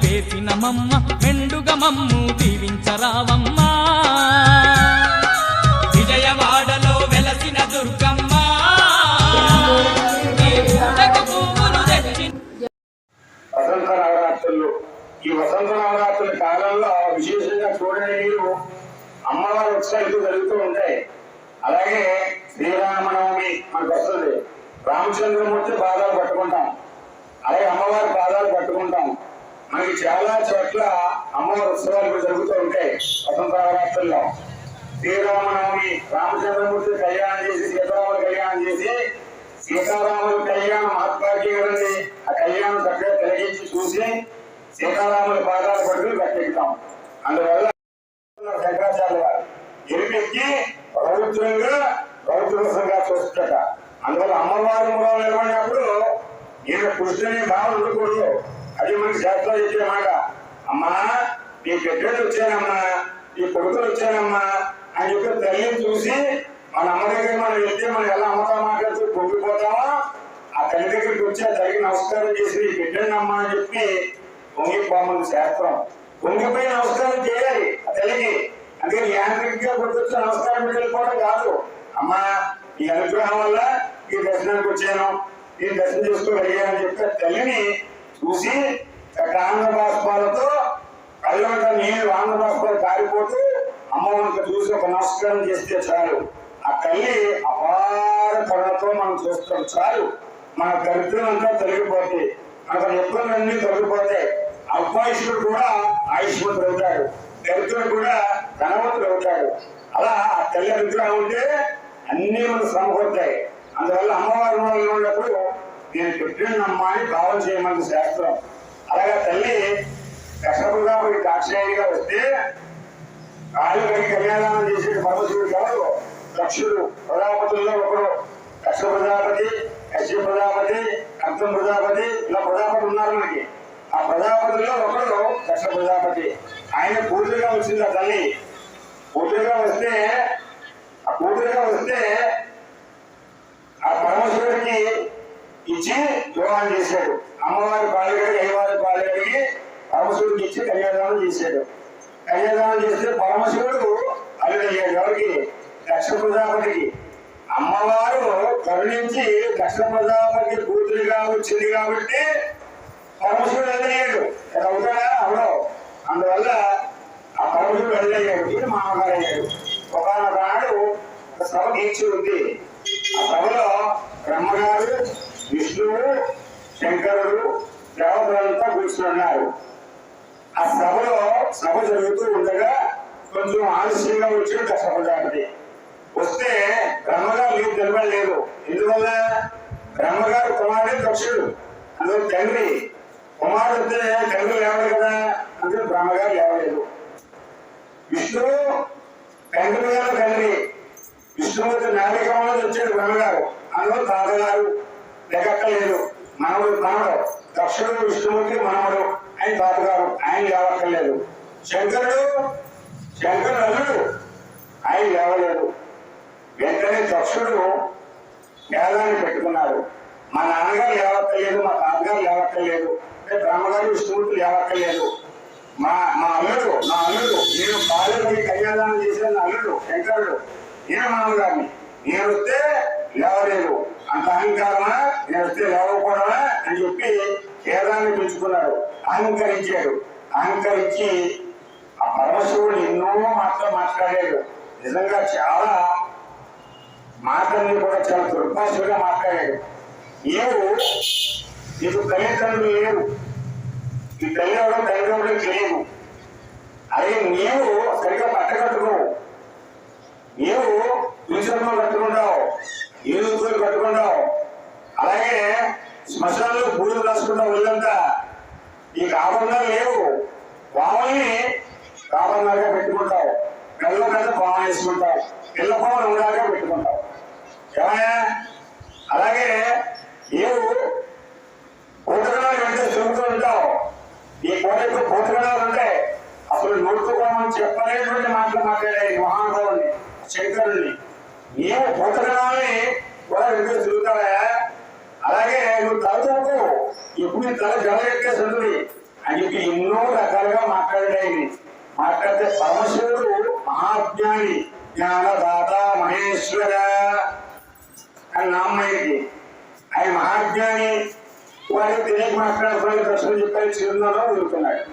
వేసిన మమ్మ మెండుగా మమ్ము దీవించరావమ్మా విజయవాడలో వెలసిన దుర్గమ్మ వసంత నవరాత్రులు ఈ వసంత నవరాత్రుల కాలంలో విశేషంగా చూడని నీరు అమ్మవారి ఉత్సవాలు జరుగుతూ ఉంటాయి. అలాగే శ్రీరామనవమి మనకు వస్తుంది. రామచంద్రమూర్తి పాదాలు పట్టుకుంటాం, అలాగే అమ్మవారి పాదాలు పట్టుకుంటాం. మనకి చాలా చోట్ల అమ్మవారి ఉత్సవాలు కూడా జరుగుతూ ఉంటాయి. వసంత నవరాత్రుల్లో శ్రీరామనవమి రామచంద్రమూర్తి కళ్యాణం చేసి సీతారాముల కళ్యాణం చేసి సీతారాముల కళ్యాణం మహాత్మాకి ఆ కళ్యాణం చక్కగా తిరిగించి చూసి సీతారాముల పాదాలు పట్టుకుని గట్టెక్కుతాం. అందువల్ల శంకరాచార్య వారు ఎరిపెక్కి పవిత్రంగా చూస్తుంట. అందువల్ల అమ్మవారి మూలం నిలబడినప్పుడు ఈయన కృష్ణుని భావన ఉండకూడదు. అది మనకి శాస్త్రం చెప్పే మాట. అమ్మా నీ బిడ్డలు వచ్చానమ్మా, నీ కొడుకులు వచ్చానమ్మా అని చెప్పి తల్లిని చూసి మన అమ్మ దగ్గర మనం వెళ్తే మనం ఎలా అమ్మతో మాట్లాడుతూ పొంగిపోతామో ఆ తల్లి దగ్గరికి వచ్చి ఆ తల్లికి నమస్కారం చేసి నీ బిడ్డని అమ్మా అని చెప్పి పొంగిపోమని శాస్త్రం. పొంగిపోయి నమస్కారం చేయాలి ఆ తల్లికి. అందుకని యాంత్రికంగా గుర్తొచ్చి నమస్కారం వెళ్ళిపోవడం కాదు. అమ్మా ఈ అనుగ్రహం వల్ల ఈ దర్శనానికి వచ్చాను, ఈ దర్శనం చేసుకోగలిగానని చెప్పి తల్లిని చూసి ఆనంద బాష్పాలతో కళ్ళంట నీళ్లు ఆనంద బాష్పాలు కారిపోతూ అమ్మవారికి చూసి ఒక నమస్కారం చేస్తే చాలు. ఆ తల్లి అపార కరుణతో మనం చూస్తాం చాలు. మన దరిద్రం అంతా తొలగిపోతాయి, మనకు ఇబ్బందులన్నీ తొలగిపోతాయి. అల్పాయుష్యుడు కూడా ఆయుష్మంతుడు అవుతాడు, దరిద్రుడు కూడా ధనవంతుడు అవుతాడు. అలా ఆ తల్లి అనుగ్రహం ఉంటే అన్ని మనకు సమకూరుతాయి. అందువల్ల అమ్మవారి ఉన్నప్పుడు నేను పెట్టినమ్మా అని భావన చేయమని శాస్త్రం. అలాగే తల్లి కష్టపుగా దాక్షాయిగా వస్తే కాళ్ళు కడిగి కళ్యాణం చేసే పరమశివుడు ఎవరు? దక్షుడు. ప్రజాపతుల్లో ఒకడు దక్ష ప్రజాపతి, కశ్య ప్రజాపతి, కర్తం ప్రజాపతి, ఇలా ప్రజాపతి ఉన్నారు మనకి. ఆ ప్రజాపతిలో ఒకడు దక్ష ప్రజాపతి. ఆయన కూతురుగా వచ్చింది ఆ తల్లి. కూతురుగా వస్తే ఆ పరమశివుడికి ఇచ్చి వివాహం చేశాడు. అమ్మవారి పాలగడికి అయ్యవారి పాలగడికి పరమశివుడికి ఇచ్చి కన్యాదానం చేశాడు. కన్యాదానం చేస్తే పరమశివుడు అల్లుడయ్యాడు. ఎవరికి? దక్ష ప్రజాపతికి. అమ్మవారు కరుణించి దక్ష ప్రజాపతికి కూతురిగా వచ్చింది కాబట్టి పరమశివుడు అల్లయ్యాడు. అవుతాడా? అవడవు. అందువల్ల ఆ పరమశివుడు అల్లయ్యాడు, ఇది మామగారు అయ్యాడు. ఒకనొక నాడు ఒక సభ గీర్చి ఉంది. ఆ సభలో బ్రహ్మగారు, విష్ణువు, శంకరుడు, దేవతలంతా కూర్చున్నారు. ఆ సభ జరుగుతూ ఉండగా కొంచెం ఆలస్యంగా వచ్చాడు దక్ష ప్రజాపతి. వస్తే బ్రహ్మగారు లేదు, నిలబడలేదు. ఎందువల్ల? బ్రహ్మగారు కుమారుడే దక్షుడు, అందులో తండ్రి. కుమారుడు వస్తే తండ్రి లేవడు కదా, అందులో బ్రహ్మగారు లేవలేదు. విష్ణువు తండ్రి గారు తండ్రి. విష్ణుమూర్తి నాగరికంలో వచ్చాడు బ్రహ్మగారు, అందులో తాతగారు లెక్కలేదు. మనవడు దక్షుడు విష్ణుమూర్తి మనవడు, ఆయన తాతగారు, ఆయన లేవక్కర్లేదు. శంకరుడు అల్లుడు, ఆయన లేవలేదు. వెంటనే దక్షుడు వేదాన్ని పెట్టుకున్నాడు. మా నాన్నగారు లేవక్కర్లేదు, మా తాతగారు లేవక్కర్లేదు, బ్రహ్మగారు విష్ణుమూర్తి లేవక్కర్లేదు. మా అల్లుడు నేను బాల్యకి కన్యాదానం చేసిన అల్లుడు శంకరుడు, నేను మామగారిని. నేను వస్తే లేవలేదు, అంత అహంకారమా? నేను వస్తే లేవకపోవడమా అని చెప్పి వేదాన్ని పెంచుకున్నాడు. అహంకరించాడు. అహంకరించి ఆ పరమశివుడు ఎన్నో మాటలు మాట్లాడాడు. నిజంగా చాలా మాటల్ని కూడా చాలా దుర్భాషగా మాట్లాడాడు. నీకు తల్లిదండ్రులు లేరు, ఈ తల్లి ఎవడో తండ్రి ఎవడో తెలియదు. అదే నీవు సరిగా పట్టకట్టుకోవు, నీవు తులసిలో కట్టుకుంటావు, ఏనుగులు కట్టుకుంటావు, అలాగే శ్మశానంలో పూజలు రాసుకుంటావు. ఒళ్ళంతా నీకు ఆభరణాలు లేవు, పావుల్ని ఆభరణాలుగా పెట్టుకుంటావు, మెల్ల మీద పావం వేసుకుంటావు, పిల్ల పావులు ఉండాలిగా పెట్టుకుంటావు. ఏమయ్యా? అలాగే నీవు పూతకణాలు వెంటే చెబుతూ ఉంటావు. ఈ కోటకు పూతకణాలు ఉంటాయి. అసలు నోడుకోమని చెప్పలేటువంటి మాటలు మాట్లాడే మహానుభావుని శంకరుణ్ణి నీవు పూతకణాలని కూడా వెంటే తిరుగుతావా? అలాగే నువ్వు తల చదువు, ఇప్పుడు తల జడ ఎక్కేసి ఉంటుంది, అని చెప్పి ఎన్నో రకాలుగా మాట్లాడాయి. మాట్లాడితే పరమశివుడు మహాజ్ఞాని, జ్ఞానదాత మహేశ్వర అని నామయ్యకి. ఆయన మహాజ్ఞాని, వారికి తెలియక మాట్లాడుకునే ప్రశ్నలు చెప్పారు. చిరునవ్వు వదులుతున్నాడు.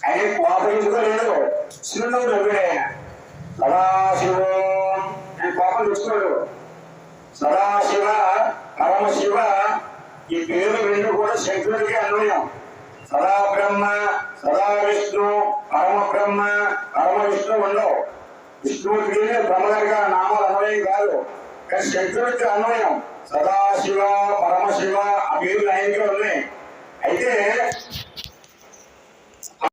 ఆయన కోపగించుకోలేదు, చిరునవ్వు నవ్వాడు. ఆయన సదాశివం ఆయన కోపం తెచ్చుకోడు. సదాశివ పరమశివ ఈ పేర్లు రెండు కూడా శంకరుడికి అన్వయం. సదా బ్రహ్మ, సదా విష్ణు, పరమ బ్రహ్మ, పరమ విష్ణు ఉండవు. విష్ణువుకి బ్రహ్మగారిగా నామాలు అన్వయం కాదు, కానీ శంకరుడికి అన్వయం. సదాశివ పరమశివ ఆ పేర్లు ఆయనకే ఉన్నాయి. అయితే